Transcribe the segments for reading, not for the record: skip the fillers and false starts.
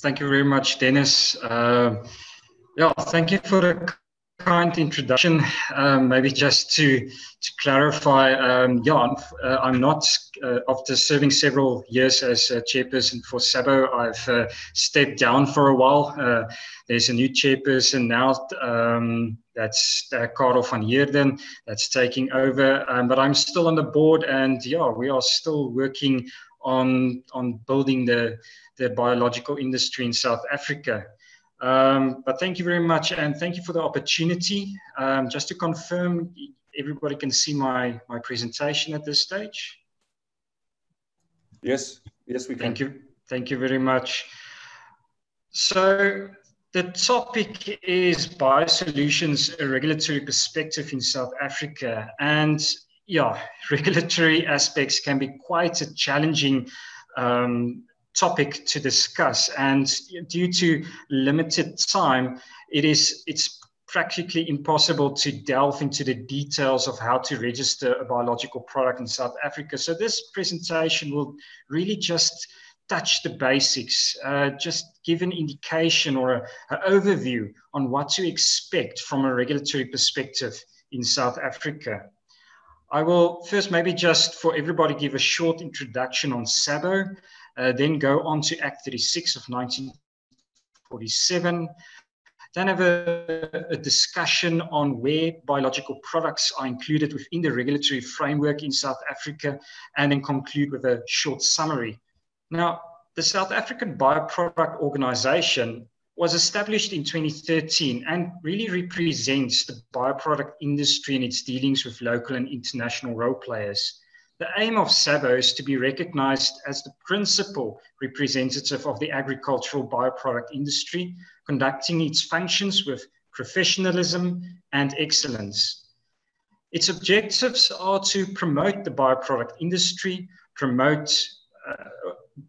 Thank you very much, Dennis. Yeah, thank you for the kind introduction. Maybe just to clarify, I'm not, after serving several years as chairperson for SABO, I've stepped down for a while. There's a new chairperson now, that's Karel van Heerden, that's taking over. But I'm still on the board, and yeah, we are still working on building the biological industry in South Africa. But thank you very much, and thank you for the opportunity. Just to confirm, everybody can see my presentation at this stage? Yes, yes, we can. Thank you very much. So the topic is biosolutions, a regulatory perspective in South Africa. And yeah, regulatory aspects can be quite a challenging topic to discuss, and due to limited time, it's practically impossible to delve into the details of how to register a biological product in South Africa. So this presentation will really just touch the basics, just give an indication or an overview on what to expect from a regulatory perspective in South Africa. I will first maybe just for everybody give a short introduction on SABO, then go on to Act 36 of 1947, then have a discussion on where biological products are included within the regulatory framework in South Africa, and then conclude with a short summary. Now, the South African Bioproduct Organization was established in 2013 and really represents the bioproduct industry in its dealings with local and international role players. The aim of SABO is to be recognized as the principal representative of the agricultural bioproduct industry, conducting its functions with professionalism and excellence. Its objectives are to promote the bioproduct industry, promote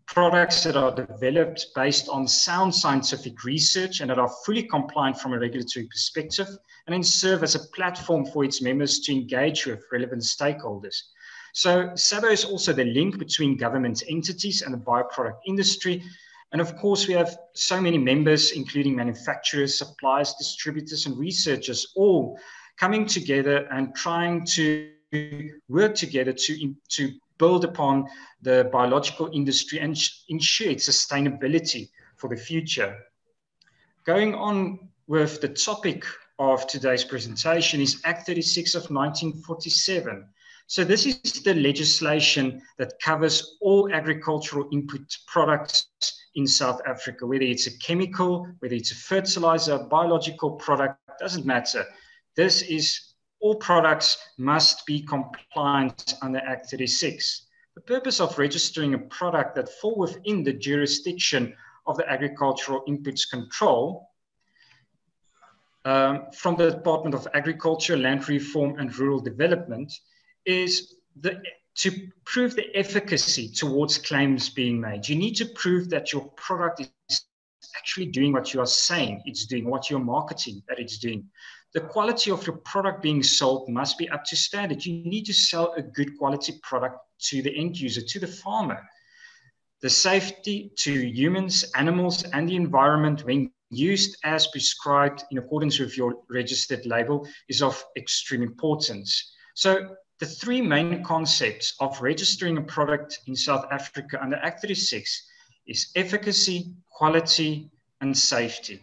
products that are developed based on sound scientific research and that are fully compliant from a regulatory perspective, and then serve as a platform for its members to engage with relevant stakeholders. So SABO is also the link between government entities and the bioproduct industry. And of course, we have so many members, including manufacturers, suppliers, distributors, and researchers, all coming together and trying to work together to build upon the biological industry and ensure its sustainability for the future. Going on with the topic of today's presentation is Act 36 of 1947. So this is the legislation that covers all agricultural input products in South Africa, whether it's a chemical, whether it's a fertilizer, biological product, doesn't matter. This is all products must be compliant under Act 36. The purpose of registering a product that falls within the jurisdiction of the Agricultural Inputs Control from the Department of Agriculture, Land Reform and Rural Development is to prove the efficacy towards claims being made. You need to prove that your product is actually doing what you are saying it's doing, what you're marketing that it's doing. The quality of your product being sold must be up to standard. You need to sell a good quality product to the end user, to the farmer. The safety to humans, animals, and the environment when used as prescribed in accordance with your registered label is of extreme importance. So the three main concepts of registering a product in South Africa under Act 36 is efficacy, quality, and safety.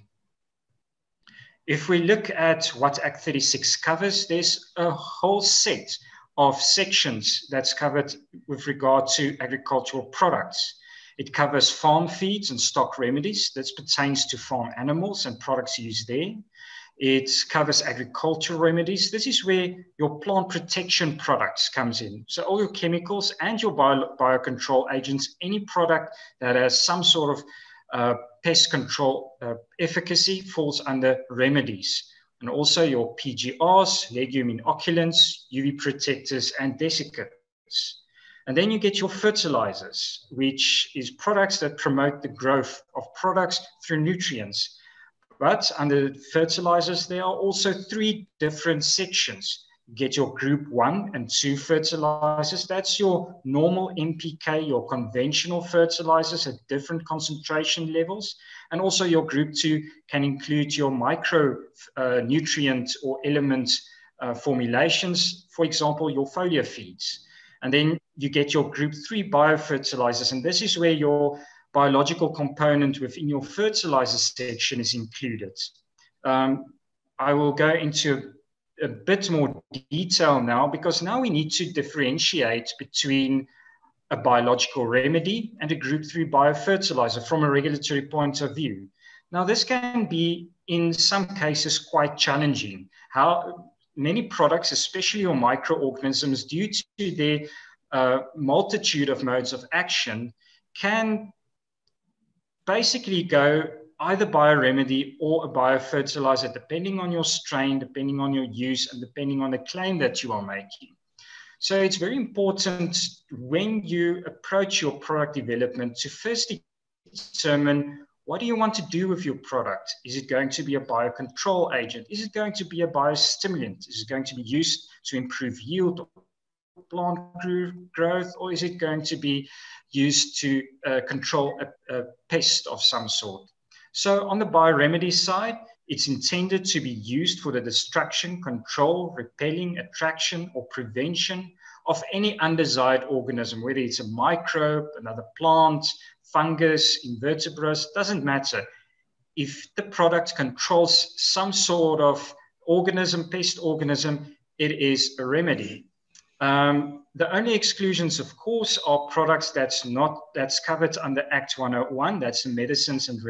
If we look at what Act 36 covers, there's a whole set of sections that's covered with regard to agricultural products. It covers farm feeds and stock remedies. That pertains to farm animals and products used there. It covers agricultural remedies. This is where your plant protection products comes in. So all your chemicals and your biocontrol agents, any product that has some sort of pest control efficacy falls under remedies. And also your PGRs, legume inoculants, UV protectors, and desiccants. And then you get your fertilizers, which is products that promote the growth of products through nutrients. But under fertilizers, there are also three different sections. get your group 1 and 2 fertilizers. That's your normal NPK, your conventional fertilizers at different concentration levels. And also your group 2 can include your micro nutrient or element formulations, for example, your foliar feeds. And then you get your group 3 biofertilizers. And this is where your biological component within your fertilizer section is included. I will go into a bit more detail now, because now we need to differentiate between a biological remedy and a group 3 biofertilizer from a regulatory point of view. Now, this can be, in some cases, quite challenging. How many products, especially your microorganisms, due to their multitude of modes of action, can basically go either by a remedy or a biofertilizer, depending on your strain, depending on your use, and depending on the claim that you are making. So it's very important when you approach your product development to first determine, what do you want to do with your product? Is it going to be a biocontrol agent? Is it going to be a biostimulant? Is it going to be used to improve yield or plant growth? Or is it going to be used to control a pest of some sort? So on the bioremedy side, it's intended to be used for the destruction, control, repelling, attraction, or prevention of any undesired organism, whether it's a microbe, another plant, fungus, invertebrates, doesn't matter. If the product controls some sort of organism, pest organism, it is a remedy. The only exclusions, of course, are products that's covered under Act 101. That's the Medicines and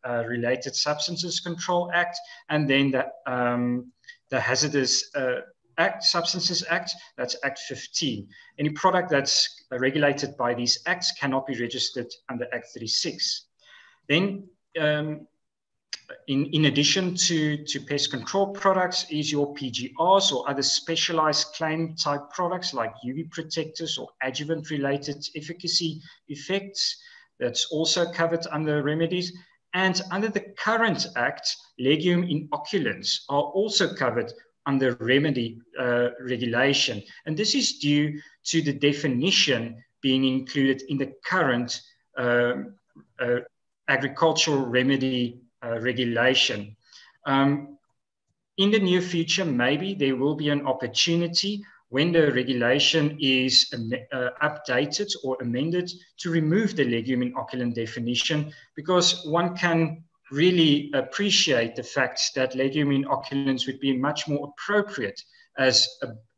Related Substances Control Act, and then the Hazardous Substances Act. That's Act 15. Any product that's regulated by these acts cannot be registered under Act 36. Then, in addition to pest control products, is your PGRs or other specialized claim type products like UV protectors or adjuvant-related efficacy effects. That's also covered under remedies. And under the current Act, legume inoculants are also covered under remedy regulation. And this is due to the definition being included in the current agricultural remedy regulation. In the near future, maybe there will be an opportunity when the regulation is updated or amended to remove the legume inoculant definition, because one can really appreciate the fact that legume inoculants would be much more appropriate as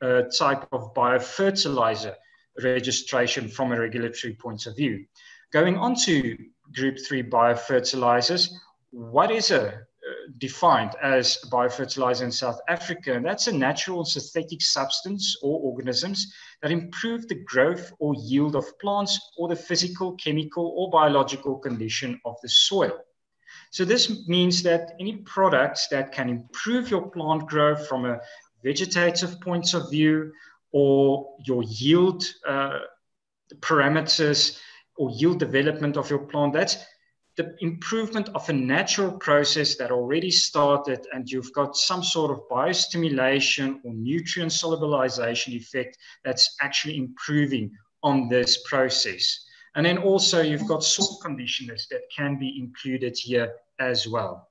a type of biofertilizer registration from a regulatory point of view. Going on to Group 3 biofertilizers, what is defined as a biofertilizer in South Africa? And that's a natural synthetic substance or organisms that improve the growth or yield of plants or the physical, chemical, or biological condition of the soil. So this means that any products that can improve your plant growth from a vegetative point of view, or your yield parameters or yield development of your plant, that's the improvement of a natural process that already started, and you've got some sort of biostimulation or nutrient solubilization effect that's actually improving on this process. And then also you've got soil conditioners that can be included here as well.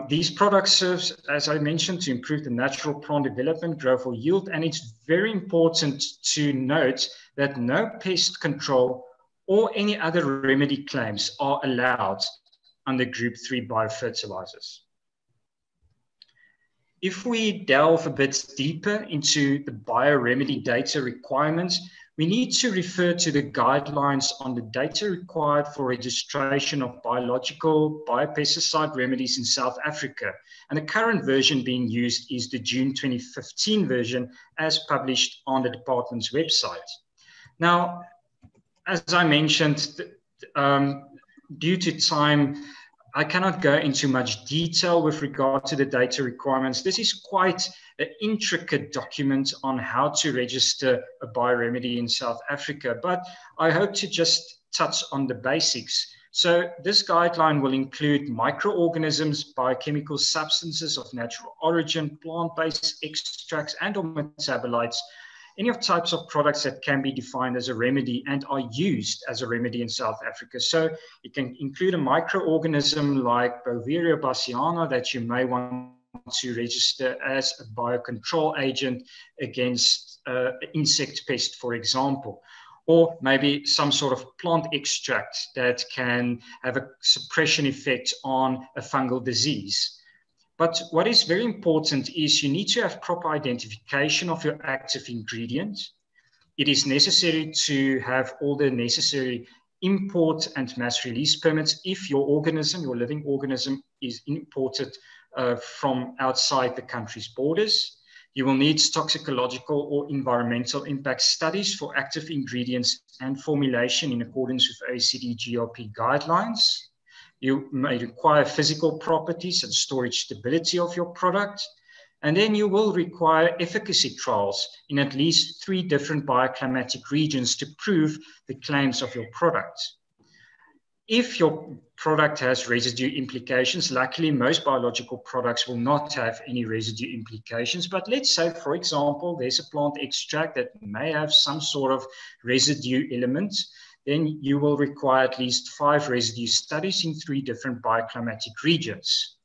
These products serve, as I mentioned, to improve the natural plant development, growth, or yield. And it's very important to note that no pest control or any other remedy claims are allowed under Group 3 biofertilizers. If we delve a bit deeper into the bioremedy data requirements, we need to refer to the guidelines on the data required for registration of biological biopesticide remedies in South Africa. And the current version being used is the June 2015 version as published on the department's website. Now, as I mentioned, due to time, I cannot go into much detail with regard to the data requirements. This is quite an intricate document on how to register a bioremedy in South Africa, but I hope to just touch on the basics. So this guideline will include microorganisms, biochemical substances of natural origin, plant-based extracts and or metabolites, any of types of products that can be defined as a remedy and are used as a remedy in South Africa. So it can include a microorganism like Boveria bassiana that you may want to register as a biocontrol agent against insect pest, for example. Or maybe some sort of plant extract that can have a suppression effect on a fungal disease. But what is very important is you need to have proper identification of your active ingredient. It is necessary to have all the necessary import and mass release permits if your organism, your living organism, is imported from outside the country's borders. You will need toxicological or environmental impact studies for active ingredients and formulation in accordance with OECD GRP guidelines. You may require physical properties and storage stability of your product. And then you will require efficacy trials in at least 3 different bioclimatic regions to prove the claims of your product. If your product has residue implications, luckily most biological products will not have any residue implications. But let's say, for example, there's a plant extract that may have some sort of residue element, then you will require at least 5 residue studies in 3 different bioclimatic regions.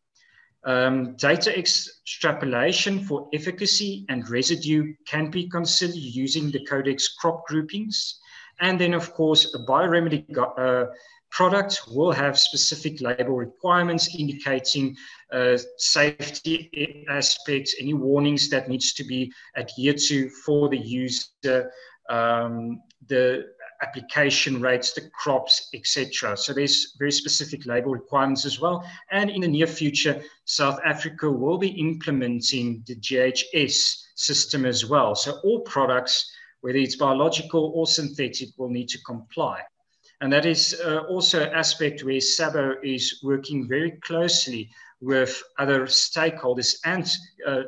Data extrapolation for efficacy and residue can be considered using the Codex crop groupings. And then, of course, a bioremedy product will have specific label requirements indicating safety aspects, any warnings that needs to be adhered to for the user, the application rates, the crops, etc. So there's very specific label requirements as well. And in the near future, South Africa will be implementing the GHS system as well. So all products, whether it's biological or synthetic, will need to comply. And that is also an aspect where SABO is working very closely with other stakeholders and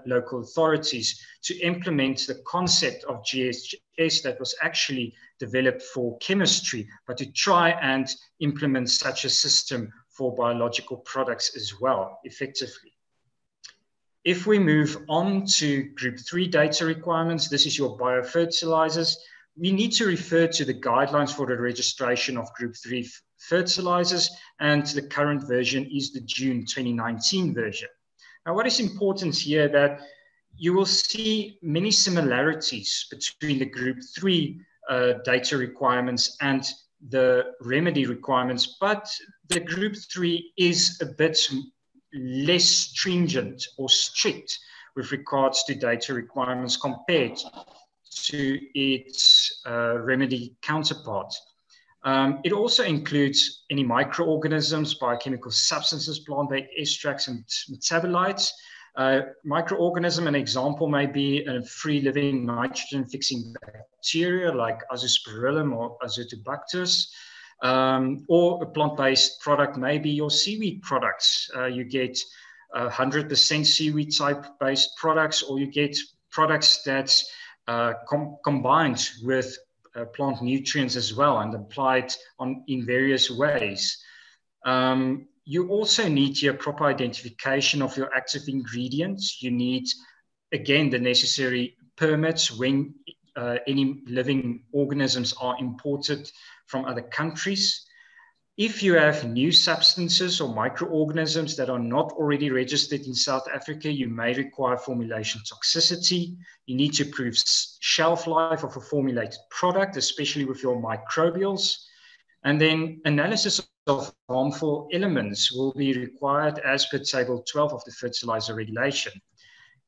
local authorities to implement the concept of GHS that was actually developed for chemistry, but to try and implement such a system for biological products as well, effectively. If we move on to Group 3 data requirements, this is your biofertilizers. We need to refer to the guidelines for the registration of Group 3 fertilizers, and the current version is the June 2019 version. Now, what is important here that you will see many similarities between the Group 3 data requirements and the remedy requirements, but the Group 3 is a bit less stringent or strict with regards to data requirements compared to its remedy counterpart. It also includes any microorganisms, biochemical substances, plant-based extracts, and metabolites. Microorganism, an example may be a free-living nitrogen-fixing bacteria like Azospirillum or Azotobacterus, or a plant-based product may be your seaweed products. You get 100% seaweed type-based products, or you get products that's combined with plant nutrients as well and applied in various ways. You also need your proper identification of your active ingredients. You need, again, the necessary permits when any living organisms are imported from other countries. If you have new substances or microorganisms that are not already registered in South Africa, you may require formulation toxicity. You need to prove shelf life of a formulated product, especially with your microbials. And then analysis of harmful elements will be required as per Table 12 of the Fertilizer Regulation.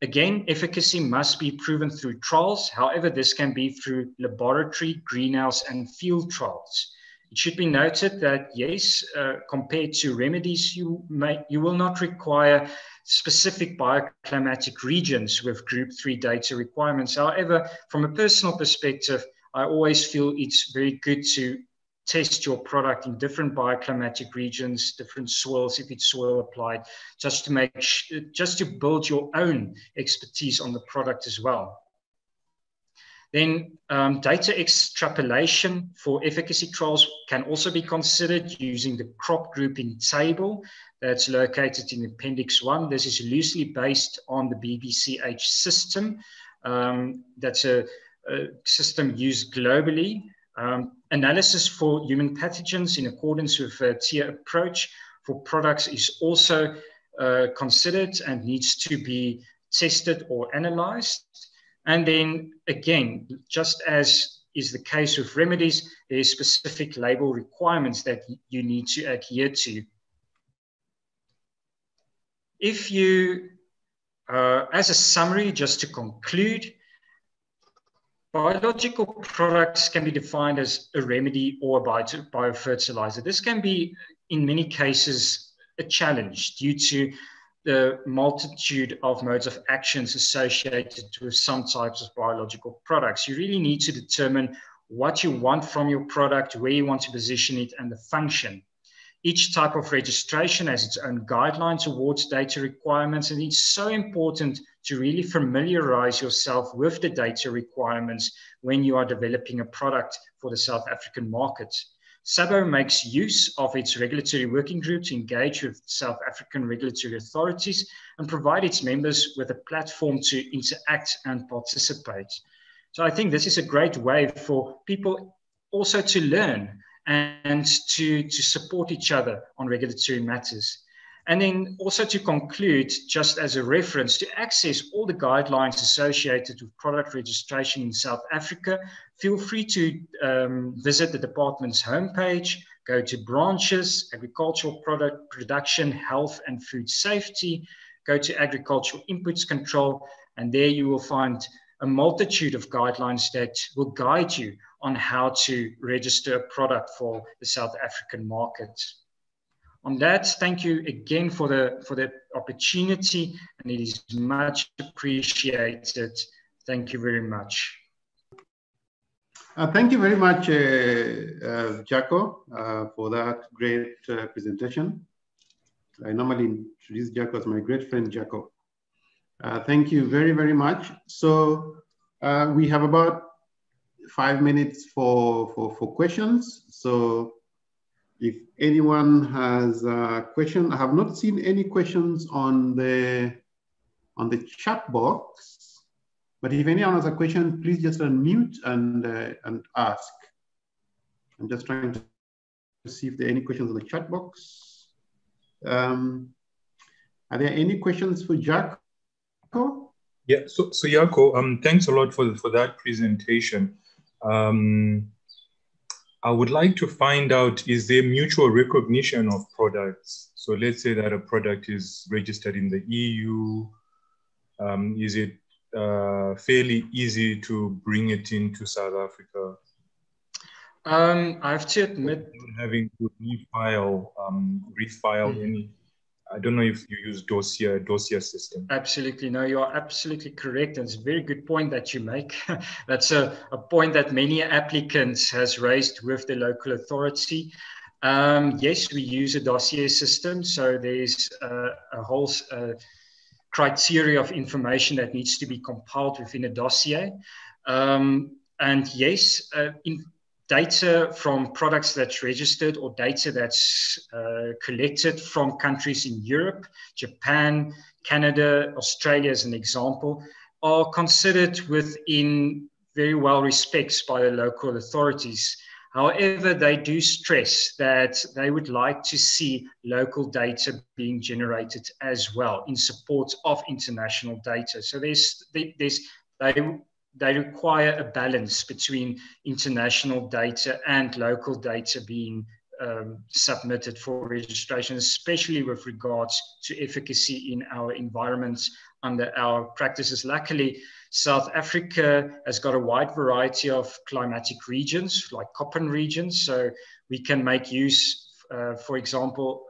Again, efficacy must be proven through trials. However, this can be through laboratory, greenhouse, and field trials. It should be noted that, yes, compared to remedies, you will not require specific bioclimatic regions with Group 3 data requirements. However, from a personal perspective, I always feel it's very good to test your product in different bioclimatic regions, different soils, if it's soil applied, just to build your own expertise on the product as well. Then data extrapolation for efficacy trials can also be considered using the crop grouping table that's located in Appendix 1. This is loosely based on the BBCH system. That's a system used globally. Analysis for human pathogens in accordance with a tier approach for products is also considered and needs to be tested or analyzed. And then again, just as is the case with remedies, there's specific label requirements that you need to adhere to. If you, as a summary, just to conclude, biological products can be defined as a remedy or a biofertilizer. This can be, in many cases, a challenge due to the multitude of modes of actions associated with some types of biological products. You really need to determine what you want from your product, where you want to position it, and the function. Each type of registration has its own guidelines towards data requirements, and it's so important to really familiarize yourself with the data requirements when you are developing a product for the South African market. SABO makes use of its regulatory working group to engage with South African regulatory authorities and provide its members with a platform to interact and participate. So I think this is a great way for people also to learn and to support each other on regulatory matters. And then also to conclude, just as a reference, to access all the guidelines associated with product registration in South Africa, feel free to visit the department's homepage, go to branches, agricultural product production, health and food safety, go to agricultural inputs control, and there you will find a multitude of guidelines that will guide you on how to register a product for the South African market. On that, thank you again for the opportunity, and it is much appreciated. Thank you very much. Thank you very much, Jaco, for that great presentation. I normally introduce Jaco as my great friend, Jaco. Thank you very, very much. So we have about 5 minutes for questions. So if anyone has a question, I have not seen any questions on the chat box, but if anyone has a question, please just unmute and ask. I'm just trying to see if there are any questions on the chat box. Are there any questions for Jaco? Yeah, so Jaco, thanks a lot for that presentation. I would like to find out, is there mutual recognition of products? So let's say that a product is registered in the EU. Is it fairly easy to bring it into South Africa? I have to admit, having to refile any. I don't know if you use dossier system. Absolutely. No, you are absolutely correct. And it's a very good point that you make. That's a point that many applicants has raised with the local authority. Yes, we use a dossier system. So there's a whole criteria of information that needs to be compiled within a dossier. And yes, data from products that's registered or data that's collected from countries in Europe, Japan, Canada, Australia as an example, are considered within very well respects by the local authorities. However, they do stress that they would like to see local data being generated as well in support of international data. So they require a balance between international data and local data being submitted for registration, especially with regards to efficacy in our environments under our practices. Luckily, South Africa has got a wide variety of climatic regions, like Köppen regions, so we can make use, for example,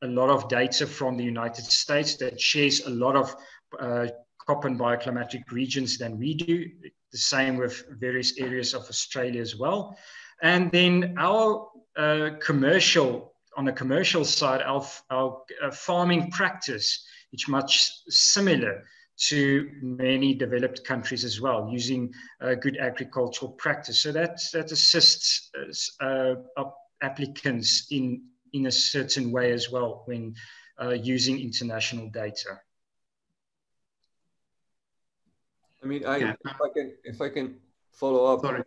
a lot of data from the United States that shares a lot of Köppen bioclimatic regions than we do. The same with various areas of Australia as well. And then our on the commercial side, our farming practice is much similar to many developed countries as well, using good agricultural practice. So that assists applicants in a certain way as well when using international data. I mean, if I can follow up. Sorry.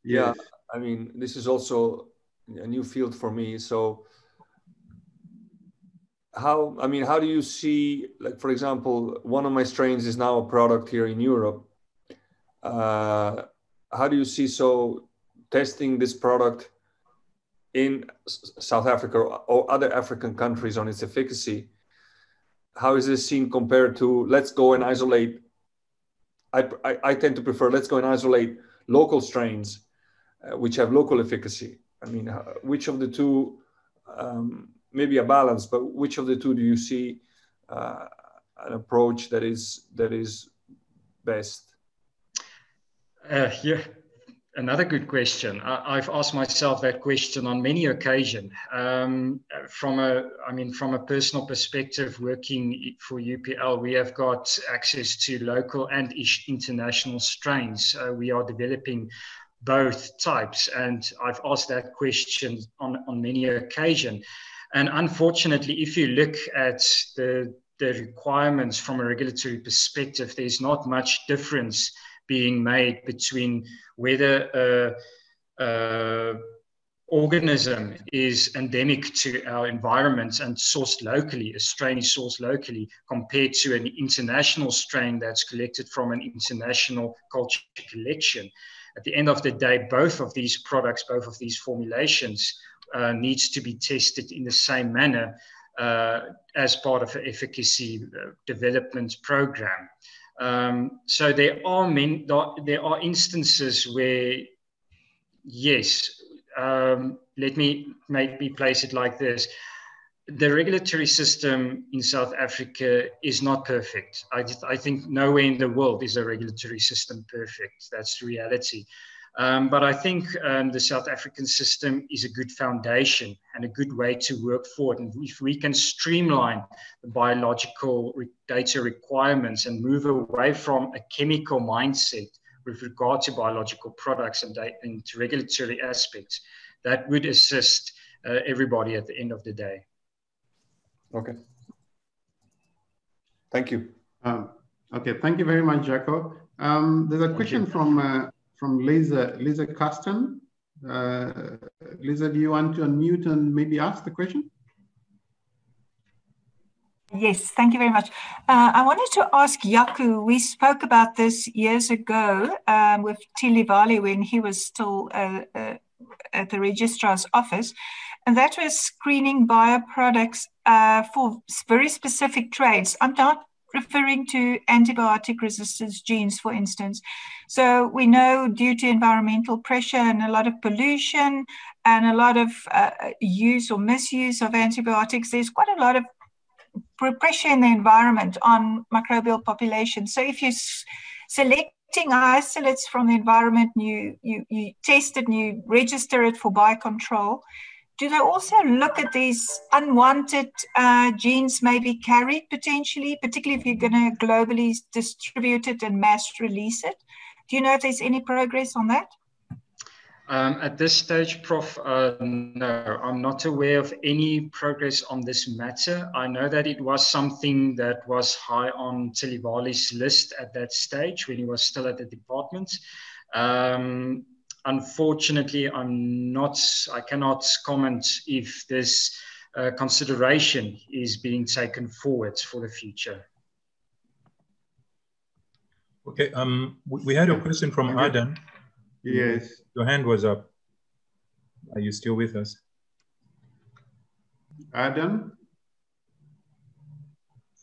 Yeah, Yes. I mean, this is also a new field for me. So how do you see, like, for example, one of my strains is now a product here in Europe. How do you see testing this product in South Africa or other African countries on its efficacy? How is this seen compared to, let's go and isolate, I tend to prefer, let's go and isolate local strains which have local efficacy. I mean, which of the two, maybe a balance, but which of the two do you see an approach that is best? Yeah, another good question. I've asked myself that question on many occasions. From a personal perspective, working for UPL, we have got access to local and international strains. We are developing both types, and I've asked that question on many occasions. And unfortunately, if you look at the requirements from a regulatory perspective, there's not much difference being made between whether an organism is endemic to our environment and sourced locally, a strain is sourced locally, compared to an international strain that's collected from an international culture collection. At the end of the day, both of these products, both of these formulations needs to be tested in the same manner as part of an efficacy development program. So there are instances where, yes, let me maybe place it like this. The regulatory system in South Africa is not perfect. I think nowhere in the world is a regulatory system perfect. That's the reality. But I think the South African system is a good foundation and a good way to work forward. And if we can streamline the biological data requirements and move away from a chemical mindset with regard to biological products and regulatory aspects, that would assist everybody at the end of the day. Okay. Thank you. Okay, thank you very much, Jaco. There's a question from Lisa Custon. Lisa, do you want to unmute and maybe ask the question? Yes, thank you very much. I wanted to ask Jaco, we spoke about this years ago with Tilivali when he was still at the registrar's office, and that was screening bioproducts for very specific traits. I'm not referring to antibiotic resistance genes, for instance. So we know due to environmental pressure and a lot of pollution and a lot of use or misuse of antibiotics, there's quite a lot of pressure in the environment on microbial populations. So if you're selecting isolates from the environment, you test it and you register it for biocontrol, do they also look at these unwanted genes maybe carried potentially, particularly if you're going to globally distribute it and mass release it? Do you know if there's any progress on that? At this stage, Prof, no, I'm not aware of any progress on this matter. I know that it was something that was high on Tilivali's list at that stage when he was still at the department. Unfortunately, I cannot comment if this consideration is being taken forward for the future. Okay, we had a question from Adan. Yes. Your hand was up. Are you still with us? Adam?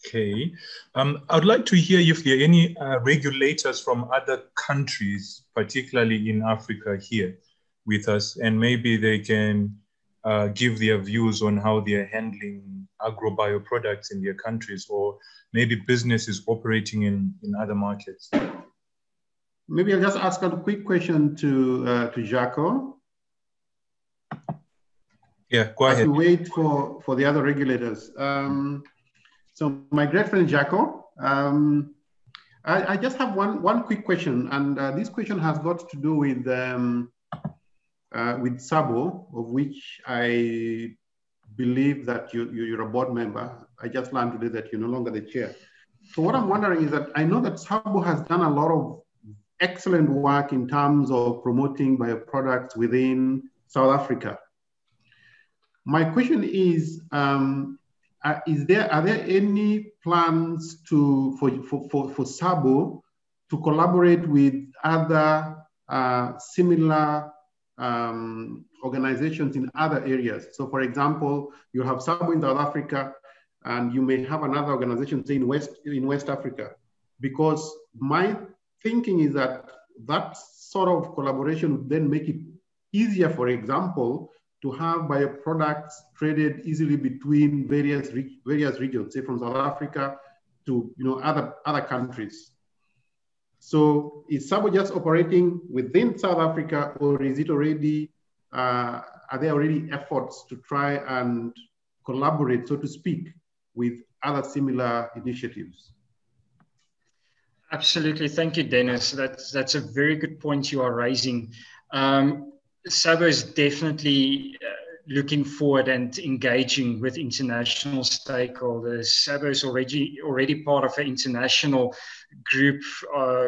Okay. I'd like to hear if there are any regulators from other countries, particularly in Africa, here with us, and maybe they can give their views on how they are handling agrobio products in their countries, or maybe businesses operating in other markets. Maybe I'll just ask a quick question to Jaco. Yeah, go ahead. As we wait for the other regulators. So my great friend Jaco, I just have one quick question, and this question has got to do with SABO, of which I believe that you're a board member. I just learned today that you're no longer the chair. So what I'm wondering is that I know that SABO has done a lot of excellent work in terms of promoting bioproducts within South Africa. My question is, are there any plans for SABO to collaborate with other similar organizations in other areas? So for example, you have SABO in South Africa, and you may have another organization, say in West Africa, because my thinking is that that sort of collaboration would then make it easier, for example, to have bioproducts traded easily between various regions, say from South Africa to other countries. So is SABO just operating within South Africa, or is it already, are there already efforts to try and collaborate, so to speak, with other similar initiatives? Absolutely. Thank you, Dennis. That's a very good point you are raising. SABO is definitely looking forward and engaging with international stakeholders. SABO is already part of an international group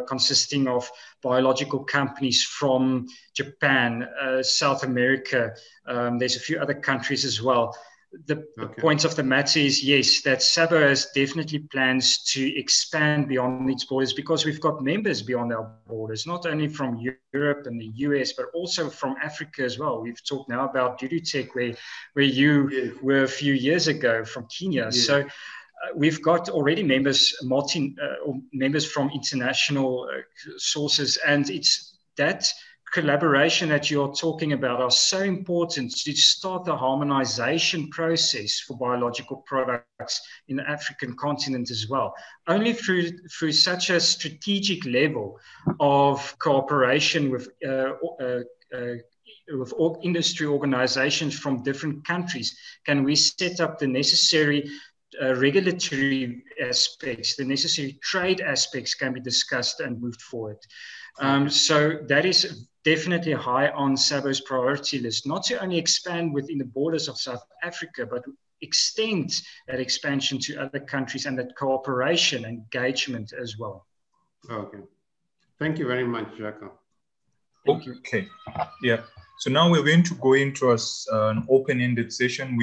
consisting of biological companies from Japan, South America. There's a few other countries as well. The point of the matter is, yes, that SABO has definitely plans to expand beyond its borders, because we've got members beyond our borders, not only from Europe and the US, but also from Africa as well. We've talked now about Dudutech, where you were a few years ago, from Kenya. Yes. So we've got already members, members from international sources, and it's that collaboration that you're talking about are so important to start the harmonization process for biological products in the African continent as well. Only through such a strategic level of cooperation with industry organizations from different countries can we set up the necessary regulatory aspects, the necessary trade aspects can be discussed and moved forward. So that is definitely high on SABO's priority list, not to only expand within the borders of South Africa, but extend that expansion to other countries and that cooperation and engagement as well. Okay. Thank you very much, Jaco. Okay. Yeah. So now we're going to go into an open-ended session.